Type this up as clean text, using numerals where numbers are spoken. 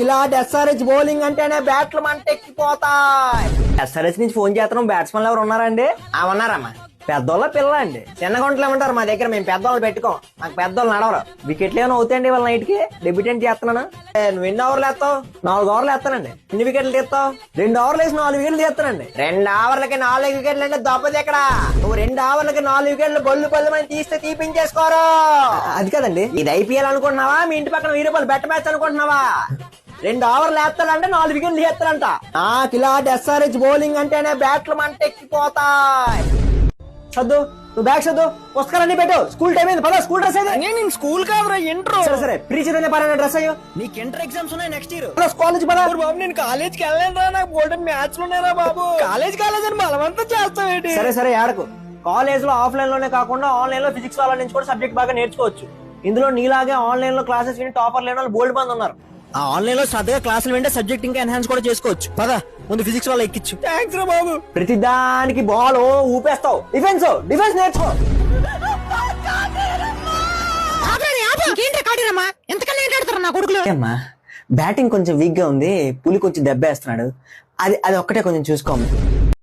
ఇలా SRH bowling అంటేనే బ్యాట్లు మంటెక్కిపోతాయి. ఎస్ఆర్హెచ్ నుంచి ఫోన్ చేస్తున్నాం, బ్యాట్స్మెన్ ఎవరు ఉన్నారండి? ఉన్నారమ్మా. పెద్దోళ్ళ పిల్ల అండి, చిన్న గుంటలు ఏమంటారు మా దగ్గర, మేము పెద్దోళ్ళు పెట్టుకోం, మాకు పెద్దోళ్ళు నడవరు. వికెట్లు ఏమైనా అవుతాయండి వాళ్ళ నైట్ కి? డెబ్యూటెంట్ చేస్తున్నాను. నువ్వు ఎన్ని ఓవర్లు వేస్తావు? 4 ఓవర్లు వేస్తానండి. ఎన్ని వికెట్లు తీస్తావు? 2 ఓవర్లు వేసి 4 వికెట్లు తీస్తానండి. 2 ఓవర్లకి 4 వికెట్లు అంటే దెబ్బది ఎక్కడ? నువ్వు 2 ఓవర్లకి 4 వికెట్లు బొల్లు పల్లు తీస్తే తీపించేసుకోరు. అది కదండి, ఇది ఐపీఎల్ అనుకుంటున్నావా? మీ ఇంటి పక్కన 1000 రూపాయలు బెట్ మ్యాచ్ అనుకుంటున్నావా? 2 ఓవర్లు వేస్తాడంటే 4 వికెట్లు తీస్తాడంట. ఇలా ఎస్ఆర్హెచ్ బౌలింగ్ అంటేనే బ్యాట్లు మంటెక్కిపోతాయి. చదువు, నువ్వు బ్యాగ్ చదువు, పుస్తకాలన్నీ పెట్టు. స్కూల్ టైం అయింది, పద స్కూల్ డ్రెస్ అయితే. నేను స్కూల్ కావరా, ఇంటర్. సరే ప్రీ చదివిన పర్వాలేదు, డ్రెస్ అయ్యో. నీకు ఇంటర్ ఎగ్జామ్స్ ఉన్నాయి నెక్స్ట్ ఇయర్. కాలేజ్ పద. బాబు నేను కాలేజ్కి వెళ్ళలేనురా, నాకు గోల్డెన్ మ్యాచ్లు ఉన్నారా బాబు. కాలేజ్ అని బలవంతం చేస్తావేంటి? సరే ఆడకు. కాలేజ్ లో ఆఫ్లైన్ లోనే కాకుండా ఆన్లైన్ లో ఫిజిక్స్ వాళ్ళ నుంచి కూడా సబ్జెక్ట్ బాగా నేర్చుకోవచ్చు. ఇందులో నీలాగే ఆన్లైన్ లో క్లాసెస్ విని టాపర్ లేని వాళ్ళు బోల్డ్ మంది ఉన్నారు. ఆ ఆన్లైన్ లో శ్రద్ధగా క్లాసులు వింటే సబ్జెక్ట్ ఇంకా ఎన్హాన్స్ కూడా చేసుకోవచ్చు. పద ముందు ఫిజిక్స్ వాళ్ళ ఎక్కిచ్చు. థ్యాంక్స్ రా బాబు. ప్రతి దానికి బాల్ ఊపేస్తావు. డిఫెన్స్ నేర్చుకో. బ్యాటింగ్ కొంచెం వీక్ గా ఉంది, పులి కొంచెం దెబ్బేస్తున్నాడు. అది ఒక్కటే కొంచెం చూసుకోమ్మా.